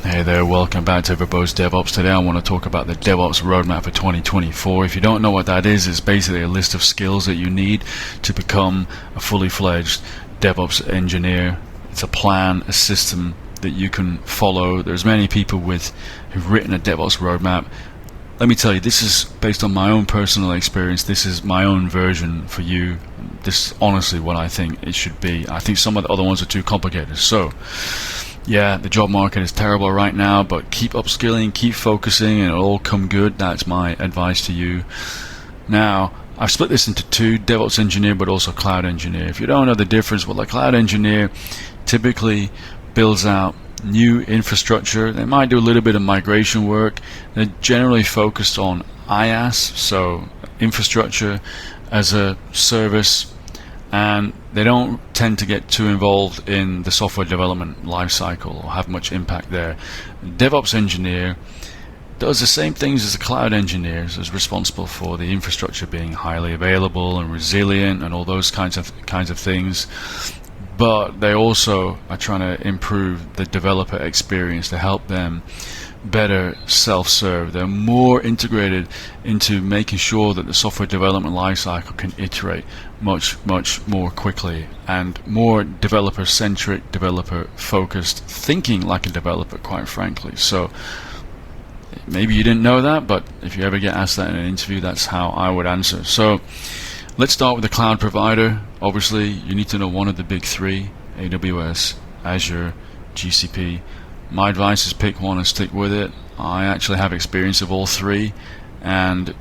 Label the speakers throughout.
Speaker 1: Hey there, welcome back to Verbose DevOps. Today I want to talk about the DevOps roadmap for 2024. If you don't know what that is, it's basically a list of skills that you need to become a fully fledged DevOps engineer. It's a plan, a system that you can follow. There's many people who've written a DevOps roadmap. Let me tell you, this is based on my own personal experience. This is my own version for you. This is honestly what I think it should be. I think some of the other ones are too complicated. So yeah, the job market is terrible right now, but keep upskilling, keep focusing, and it'll all come good. That's my advice to you. Now, I've split this into two, DevOps engineer but also cloud engineer. If you don't know the difference, well, the cloud engineer typically builds out new infrastructure. They might do a little bit of migration work. They're generally focused on IaaS, so infrastructure as a service, and they don't tend to get too involved in the software development lifecycle or have much impact there. DevOps engineer does the same things as the cloud engineers, is responsible for the infrastructure being highly available and resilient and all those kinds of things. But they also are trying to improve the developer experience to help them better self-serve. They're more integrated into making sure that the software development lifecycle can iterate much more quickly, and more developer-centric, developer-focused, thinking like a developer, quite frankly. So maybe you didn't know that, but if you ever get asked that in an interview, that's how I would answer. So let's start with the cloud provider. Obviously, you need to know one of the big three: AWS, Azure, GCP. My advice is pick one and stick with it. I actually have experience of all three, and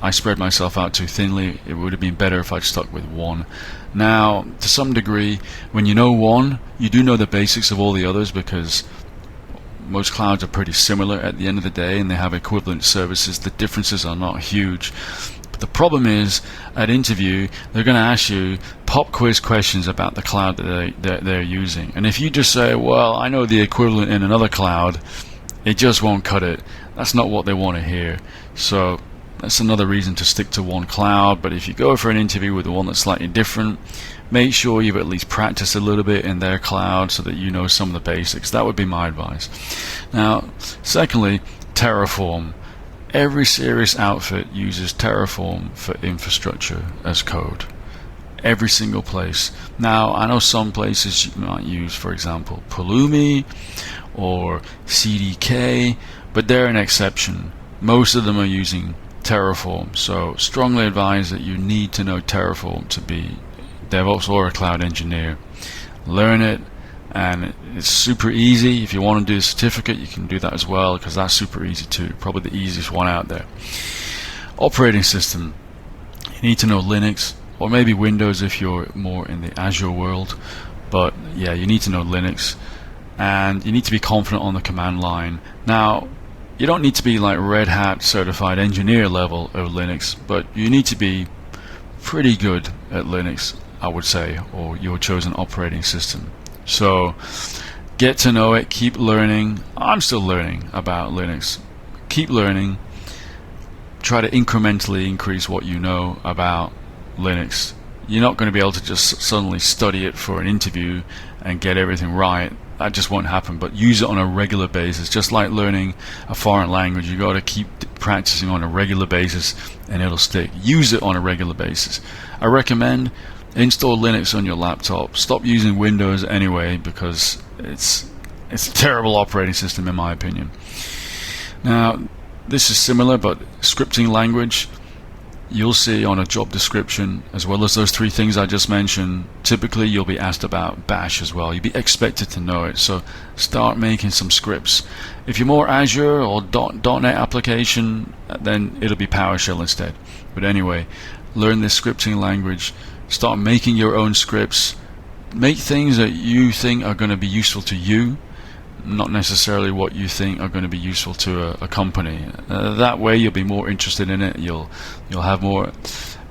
Speaker 1: I spread myself out too thinly. It would have been better if I'd stuck with one. Now, to some degree, when you know one, you do know the basics of all the others, because most clouds are pretty similar at the end of the day, and they have equivalent services. The differences are not huge. The problem is, at interview, they're going to ask you pop quiz questions about the cloud that they're using. And if you just say, well, I know the equivalent in another cloud, it just won't cut it. That's not what they want to hear. So that's another reason to stick to one cloud. But if you go for an interview with the one that's slightly different, make sure you've at least practiced a little bit in their cloud so that you know some of the basics. That would be my advice. Now, secondly, Terraform. Every serious outfit uses Terraform for infrastructure as code. Every single place. Now, I know some places you might use, for example, Pulumi or CDK, but they're an exception. Most of them are using Terraform. So strongly advise that you need to know Terraform to be DevOps or a cloud engineer. Learn it, and it's super easy. If you want to do a certificate, you can do that as well, because that's super easy too. Probably the easiest one out there. Operating system. You need to know Linux, or maybe Windows if you're more in the Azure world. But yeah, you need to know Linux, and you need to be confident on the command line. Now, you don't need to be like Red Hat certified engineer level of Linux, but you need to be pretty good at Linux, I would say, or your chosen operating system. So get to know it, keep learning. I'm still learning about Linux. Keep learning. Try to incrementally increase what you know about Linux. You're not going to be able to just suddenly study it for an interview and get everything right. That just won't happen. But use it on a regular basis. Just like learning a foreign language, you got to keep practicing on a regular basis and it'll stick. Use it on a regular basis. I recommend install Linux on your laptop. Stop using Windows anyway, because it's a terrible operating system in my opinion. Now, this is similar, but scripting language, you'll see on a job description, as well as those three things I just mentioned, typically you'll be asked about Bash as well. You'll be expected to know it, so start making some scripts. If you're more Azure or .NET application, then it'll be PowerShell instead. But anyway, learn this scripting language. Start making your own scripts. Make things that you think are going to be useful to you, not necessarily what you think are going to be useful to a company. That way you'll be more interested in it. You'll have more.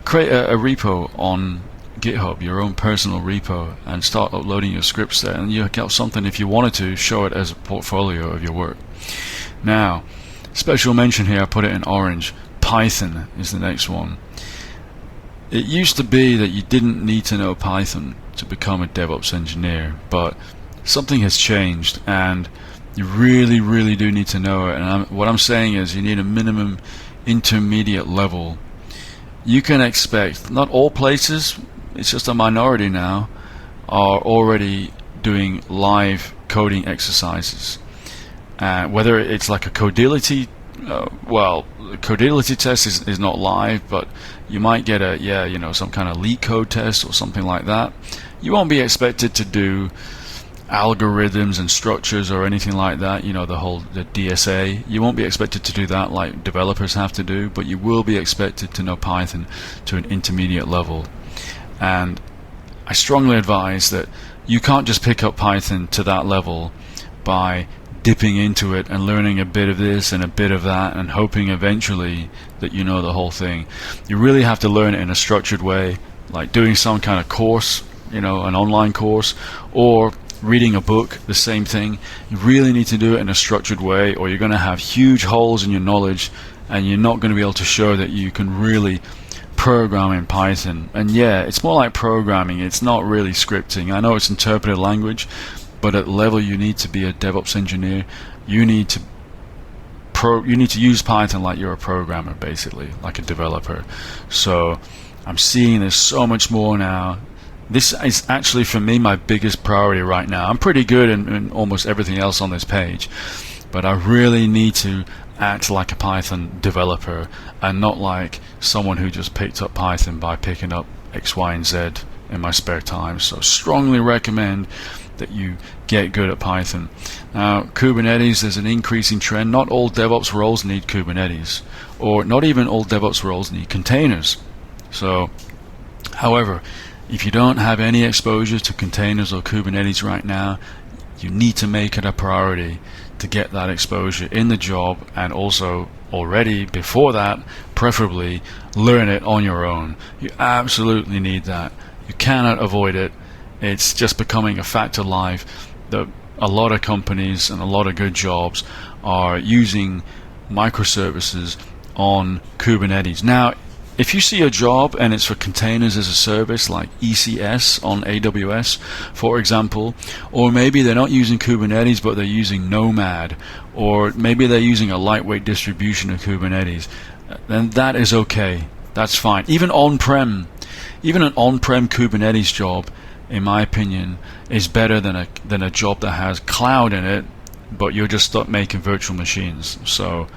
Speaker 1: Create a repo on GitHub, your own personal repo, and start uploading your scripts there, and you'll get something, if you wanted to, show it as a portfolio of your work. Now, special mention here, I put it in orange. Python is the next one. It used to be that you didn't need to know Python to become a DevOps engineer, but something has changed, and You really, really do need to know it. And what I'm saying is you need a minimum intermediate level. You can expect, not all places, it's just a minority now, are already doing live coding exercises. Whether it's like a Codility, the Codility test is not live, but you might get some kind of leak code test or something like that. You won't be expected to do algorithms and structures or anything like that, the DSA. You won't be expected to do that like developers have to do, but you will be expected to know Python to an intermediate level. And I strongly advise that you can't just pick up Python to that level by dipping into it and learning a bit of this and a bit of that and hoping eventually that you know the whole thing. You really have to learn it in a structured way, like doing some kind of course, an online course, or reading a book, the same thing. You really need to do it in a structured way, or you're going to have huge holes in your knowledge and you're not going to be able to show that you can really program in Python. And it's more like programming, it's not really scripting. I know it's interpreted language, but at the level you need to be a DevOps engineer, you need to use Python like you're a programmer, basically, like a developer. So I'm seeing this so much more now. This is actually, for me, my biggest priority right now. I'm pretty good in almost everything else on this page, but I really need to act like a Python developer and not like someone who just picked up Python by picking up X, Y, and Z in my spare time. So strongly recommend that you get good at Python. Now, Kubernetes, there's an increasing trend. Not all DevOps roles need Kubernetes, or not even all DevOps roles need containers. So, however, if you don't have any exposure to containers or Kubernetes right now, you need to make it a priority to get that exposure in the job, and also already before that, preferably learn it on your own. You absolutely need that. You cannot avoid it. It's just becoming a fact of life. A lot of companies and a lot of good jobs are using microservices on Kubernetes. Now, if you see a job and it's for containers as a service like ECS on AWS, for example, or maybe they're not using Kubernetes but they're using Nomad, or maybe they're using a lightweight distribution of Kubernetes, then that is okay. That's fine. Even on-prem, even an on-prem Kubernetes job, in my opinion, is better than a job that has cloud in it, but you're just stuck making virtual machines. So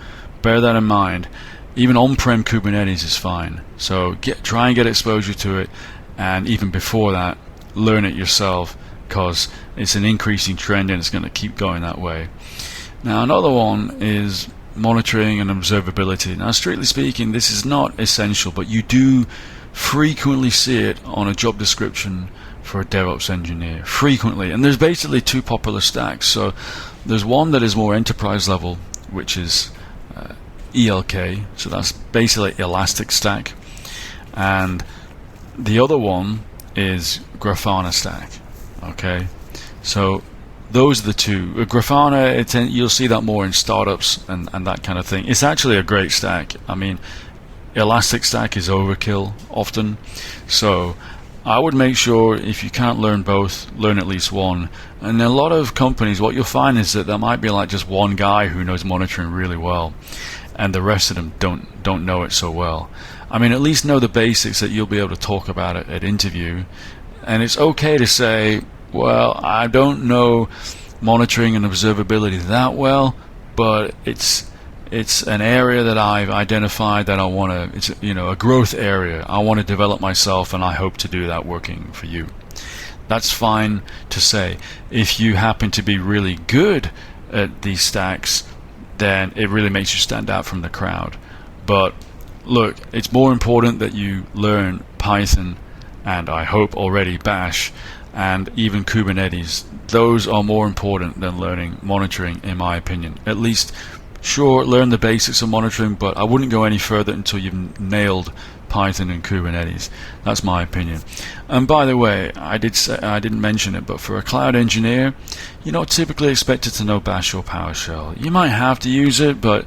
Speaker 1: bear that in mind. Even on-prem Kubernetes is fine. So try and get exposure to it, and even before that, learn it yourself, because it's an increasing trend and it's going to keep going that way. Now, another one is monitoring and observability. Now, strictly speaking, this is not essential, but you do frequently see it on a job description for a DevOps engineer, frequently. And there's basically two popular stacks. So there's one that is more enterprise level, which is ELK, so that's basically Elastic Stack, and the other one is Grafana Stack. Okay, so those are the two. Grafana, you'll see that more in startups and that kind of thing. It's actually a great stack. I mean, Elastic Stack is overkill often, so I would make sure, if you can't learn both, learn at least one. And a lot of companies, what you'll find is that there might be like just one guy who knows monitoring really well, and the rest of them don't know it so well. I mean, at least know the basics that you'll be able to talk about it at interview. And it's okay to say, well, I don't know monitoring and observability that well, but it's an area that I've identified that I want to, it's a growth area. I want to develop myself, and I hope to do that working for you. That's fine to say. If you happen to be really good at these stacks, then it really makes you stand out from the crowd. But look, it's more important that you learn Python, and I hope already Bash, and even Kubernetes. Those are more important than learning monitoring, in my opinion. At least, sure, learn the basics of monitoring, but I wouldn't go any further until you've nailed Python and Kubernetes. That's my opinion. And by the way, I didn't mention it, but for a cloud engineer, you're not typically expected to know Bash or PowerShell. You might have to use it, but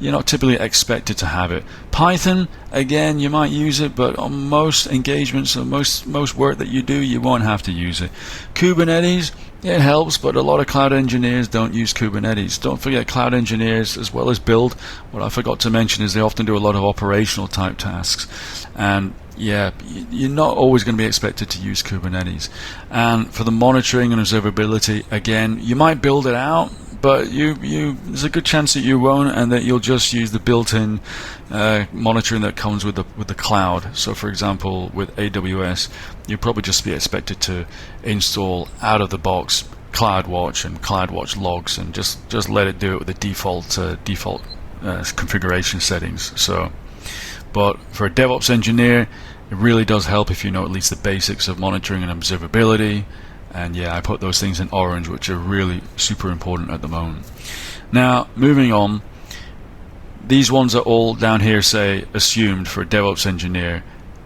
Speaker 1: you're not typically expected to have it. Python, again, you might use it, but on most engagements or most work that you do, you won't have to use it. Kubernetes, It helps, but a lot of cloud engineers don't use Kubernetes. Don't forget, cloud engineers, as well as build, what I forgot to mention is they often do a lot of operational type tasks. And yeah, you're not always going to be expected to use Kubernetes. And for the monitoring and observability, again, you might build it out, but there's a good chance that you won't, and that you'll just use the built-in monitoring that comes with the cloud. So, for example, with AWS, you'll probably just be expected to install out of the box CloudWatch and CloudWatch logs, and just let it do it with the default configuration settings. So, but for a DevOps engineer, it really does help if you know at least the basics of monitoring and observability. And yeah, I put those things in orange, which are really super important at the moment. Now, moving on, these ones are all down here say assumed for a DevOps engineer.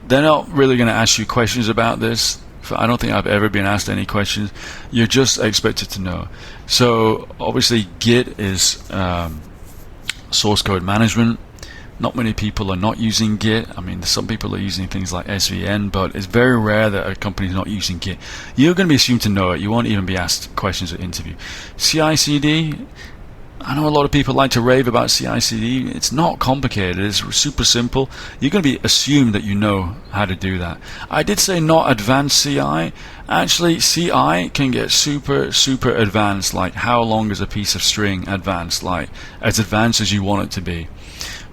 Speaker 1: They're not really going to ask you questions about this. I don't think I've ever been asked any questions. You're just expected to know. So obviously Git is source code management. Not many people are not using Git. I mean, some people are using things like SVN, but it's very rare that a company is not using Git. You're going to be assumed to know it. You won't even be asked questions at interview. CI/CD, I know a lot of people like to rave about CI/CD. It's not complicated. It's super simple. You're going to be assumed that you know how to do that. I did say not advanced CI. Actually, CI can get super advanced, like how long is a piece of string advanced, like as advanced as you want it to be.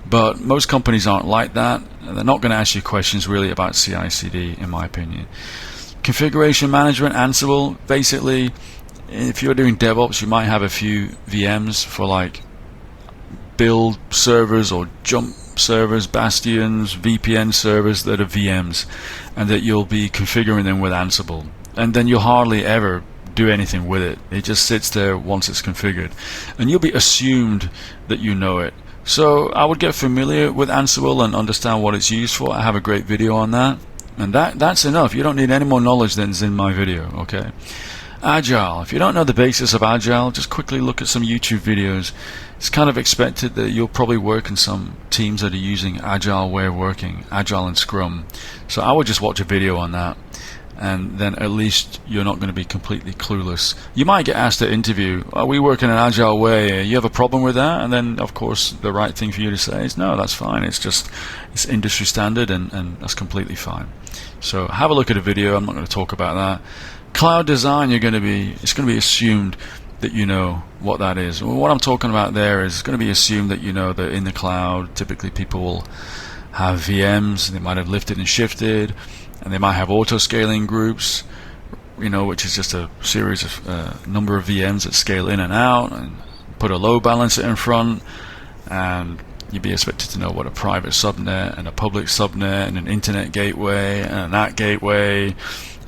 Speaker 1: But most companies aren't like that. They're not going to ask you questions really about CI/CD, in my opinion. Configuration management, Ansible. Basically, if you're doing DevOps, you might have a few VMs for like build servers or jump servers, bastions, VPN servers that are VMs, and that you'll be configuring them with Ansible. And then you'll hardly ever do anything with it. It just sits there once it's configured. And you'll be assumed that you know it. So I would get familiar with Ansible and understand what it's used for. I have a great video on that, and that's enough. You don't need any more knowledge than is in my video. Okay. Agile. If you don't know the basis of Agile, just quickly look at some YouTube videos. It's kind of expected that you'll probably work in some teams that are using Agile way of working, Agile and Scrum. So I would just watch a video on that, and then at least you're not going to be completely clueless. You might get asked at interview, are we working in an Agile way? You have a problem with that? And then, of course, the right thing for you to say is, no, that's fine. It's industry standard, and that's completely fine. So have a look at a video. I'm not going to talk about that. Cloud design, it's going to be assumed that you know what that is. What I'm talking about there is going to be assumed that you know that in the cloud, typically people will have VMs. They might have lifted and shifted, and they might have auto-scaling groups, which is just a series of number of VMs that scale in and out, and put a load balancer in front, and you'd be expected to know what a private subnet and a public subnet and an internet gateway and an NAT gateway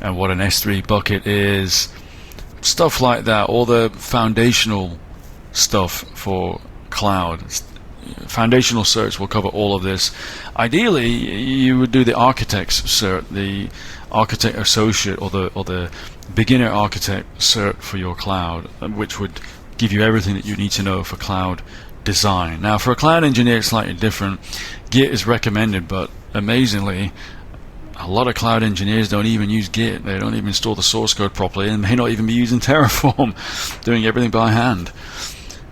Speaker 1: and what an S3 bucket is, stuff like that, all the foundational stuff for cloud. Foundational certs will cover all of this. Ideally, you would do the architect's cert, the architect associate, or the beginner architect cert for your cloud, which would give you everything that you need to know for cloud design. Now, for a cloud engineer, it's slightly different. Git is recommended, but amazingly, a lot of cloud engineers don't even use Git. They don't even install the source code properly, and may not even be using Terraform, doing everything by hand.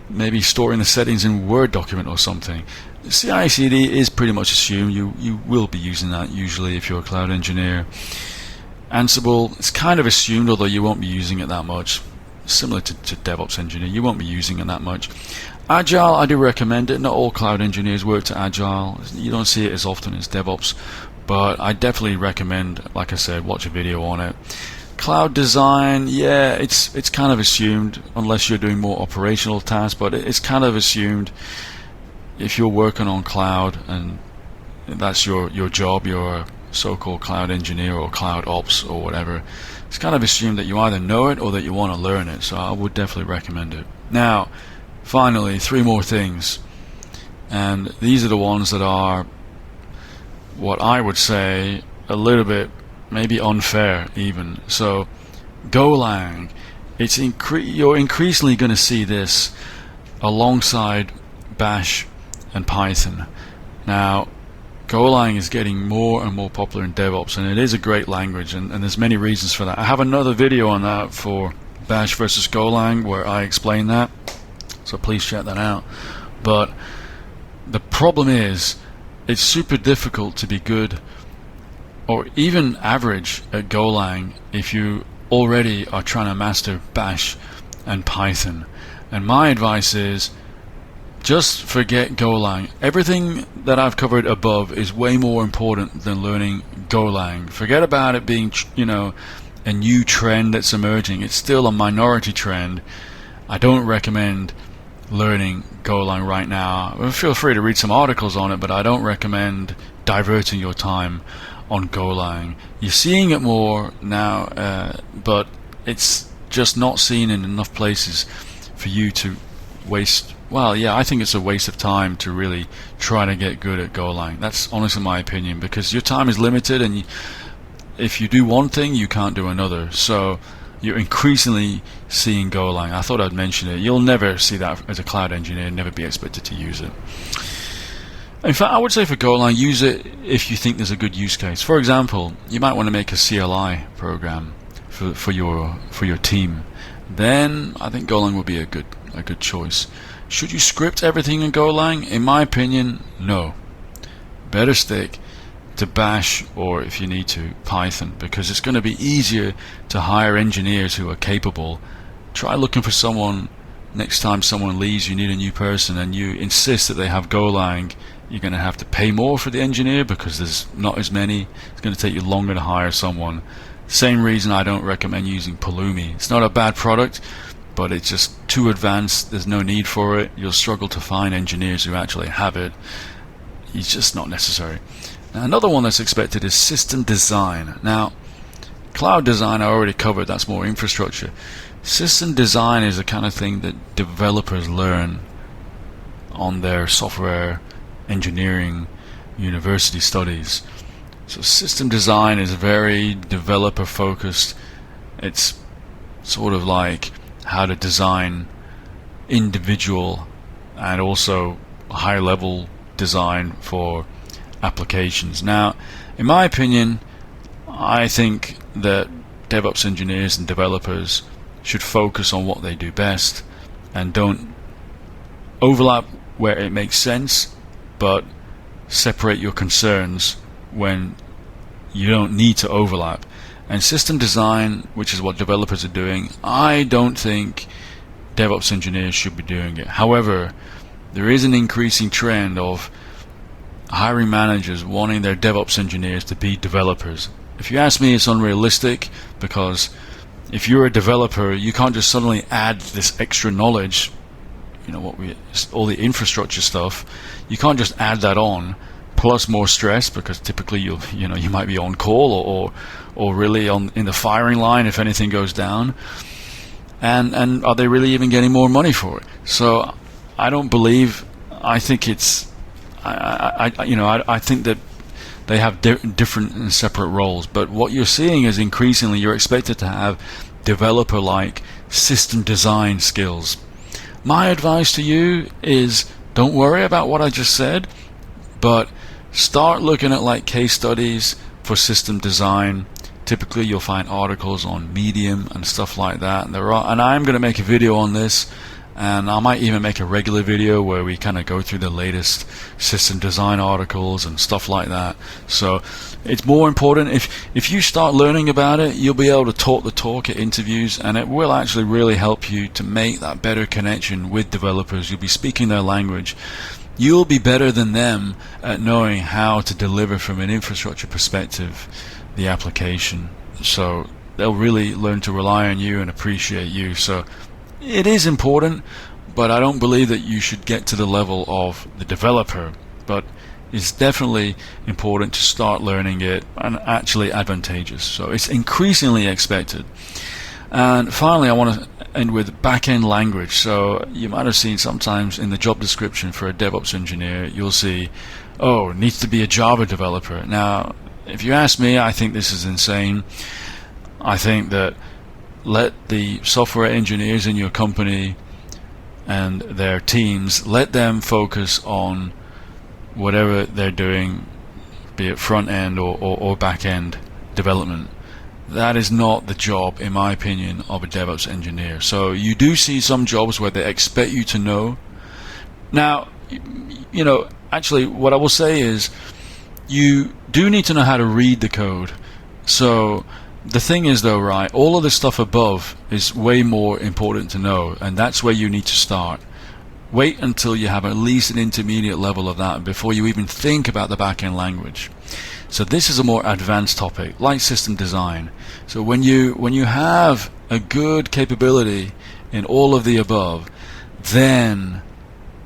Speaker 1: Maybe storing the settings in Word document or something. CI/CD is pretty much assumed. You will be using that usually if you're a cloud engineer. Ansible, it's kind of assumed, although you won't be using it that much. Similar to DevOps engineer, you won't be using it that much. Agile, I do recommend it. Not all cloud engineers work to Agile. You don't see it as often as DevOps, but I definitely recommend, like I said, watch a video on it. Cloud design, yeah, it's kind of assumed unless you're doing more operational tasks, but it's kind of assumed if you're working on cloud and that's your job, you're a so-called cloud engineer or cloud ops or whatever, it's kind of assumed that you either know it or that you want to learn it, so I would definitely recommend it. Now, finally, 3 more things, and these are the ones that are what I would say a little bit maybe unfair even. So Golang, you're increasingly going to see this alongside Bash and Python. Now Golang is getting more and more popular in DevOps, and it is a great language, and there's many reasons for that. I have another video on that for Bash versus Golang where I explain that, so please check that out. But the problem is, it's super difficult to be good or even average at Golang if you already are trying to master Bash and Python. And my advice is, just forget Golang. Everything that I've covered above is way more important than learning Golang. Forget about it being, a new trend that's emerging. It's still a minority trend. I don't recommend learning Golang right now. Feel free to read some articles on it, but I don't recommend diverting your time on Golang. You're seeing it more now, but it's just not seen in enough places for you to waste. Well, yeah, I think it's a waste of time to really try to get good at Golang. That's honestly my opinion, because your time is limited, and if you do one thing, you can't do another. So you're increasingly seeing Golang. I thought I'd mention it. You'll never see that as a cloud engineer, never be expected to use it. In fact, I would say for Golang, use it if you think there's a good use case. For example, you might want to make a CLI program for your team. Then I think Golang would be a good choice. Should you script everything in Golang? In my opinion, no. Better stick to Bash, or if you need to, Python, because it's going to be easier to hire engineers who are capable. Try looking for someone, next time someone leaves, you need a new person, and you insist that they have Golang, you're going to have to pay more for the engineer because there's not as many. It's going to take you longer to hire someone. Same reason I don't recommend using Pulumi. It's not a bad product, but it's just too advanced. There's no need for it. You'll struggle to find engineers who actually have it. It's just not necessary. Now, another one that's expected is system design. Now, cloud design I already covered. That's more infrastructure. System design is the kind of thing that developers learn on their software engineering university studies. So system design is very developer focused. It's sort of like how to design individual and also high level design for applications. Now, in my opinion, I think that DevOps engineers and developers should focus on what they do best and don't overlap where it makes sense, but separate your concerns when you don't need to overlap. And system design, which is what developers are doing, I don't think DevOps engineers should be doing it. However, there is an increasing trend of hiring managers wanting their DevOps engineers to be developers. If you ask me, it's unrealistic, because if you're a developer, you can't just suddenly add this extra knowledge, all the infrastructure stuff. You can't just add that on, plus more stress, because typically you might be on call or really in the firing line if anything goes down. And are they really even getting more money for it? So I don't believe. I think it's. I think that they have different and separate roles. But what you're seeing is increasingly you're expected to have developer-like system design skills. My advice to you is, don't worry about what I just said, but start looking at like case studies for system design. Typically you'll find articles on Medium and stuff like that, and I'm going to make a video on this, and I might even make a regular video where we kind of go through the latest system design articles and stuff like that. So it's more important, if you start learning about it, you'll be able to talk the talk at interviews, and it will actually really help you to make that better connection with developers. You'll be speaking their language. You'll be better than them at knowing how to deliver from an infrastructure perspective the application. So they'll really learn to rely on you and appreciate you. So it is important, but I don't believe that you should get to the level of the developer. But it's definitely important to start learning it, and actually advantageous. So it's increasingly expected. And finally, I want to end with backend language. So you might have seen sometimes in the job description for a DevOps engineer, you'll see, needs to be a Java developer. Now, if you ask me, I think this is insane. I think that let the software engineers in your company and their teams, let them focus on whatever they're doing, be it front end or back end development. that is not the job, in my opinion, of a DevOps engineer. So you do see some jobs where they expect you to know. Now, actually what I will say is you do need to know how to read the code. So the thing is though, right, all of the stuff above is way more important to know, and that's where you need to start. Wait until you have at least an intermediate level of that before you even think about the backend language. So this is a more advanced topic, like system design. So when you have a good capability in all of the above, then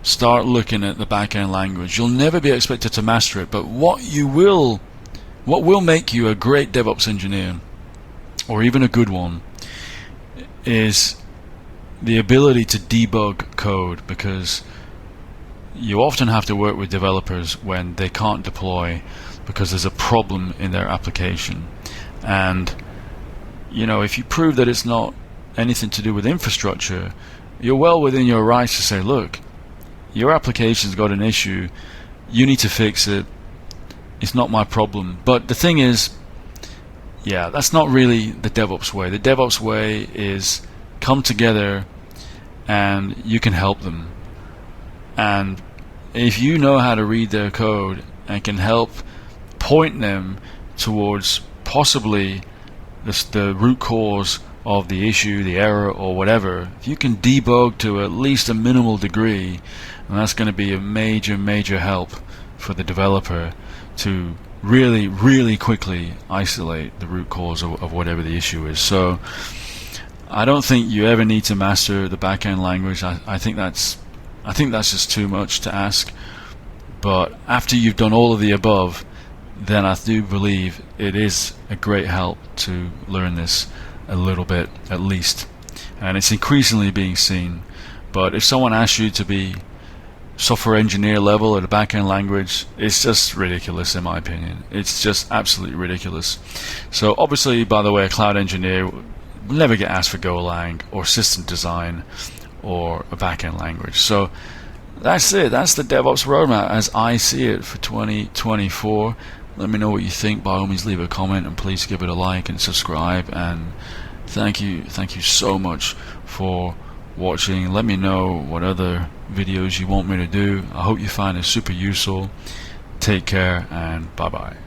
Speaker 1: start looking at the backend language. You'll never be expected to master it, but what will make you a great DevOps engineer, or even a good one, is the ability to debug code, because you often have to work with developers when they can't deploy because there's a problem in their application. And if you prove that it's not anything to do with infrastructure, you're well within your rights to say, look, your application's got an issue, you need to fix it, it's not my problem. But the thing is, that's not really the DevOps way. The DevOps way is come together and you can help them. And if you know how to read their code and can help point them towards possibly the root cause of the issue, the error, or whatever, if you can debug to at least a minimal degree, and that's going to be a major help for the developer to really, really quickly isolate the root cause of whatever the issue is. So I don't think you ever need to master the backend language. I think that's just too much to ask. But after you've done all of the above, then I do believe it is a great help to learn this a little bit at least. And it's increasingly being seen. But if someone asks you to be software engineer level at a backend language, it's just ridiculous in my opinion. It's just absolutely ridiculous. So obviously, by the way, a cloud engineer will never get asked for Golang or system design or a backend language. So that's it. That's the DevOps roadmap as I see it for 2024. Let me know what you think. By all means, leave a comment and please give it a like and subscribe. And thank you so much for watching. Let me know what other videos you want me to do. I hope you find it super useful. Take care and bye bye.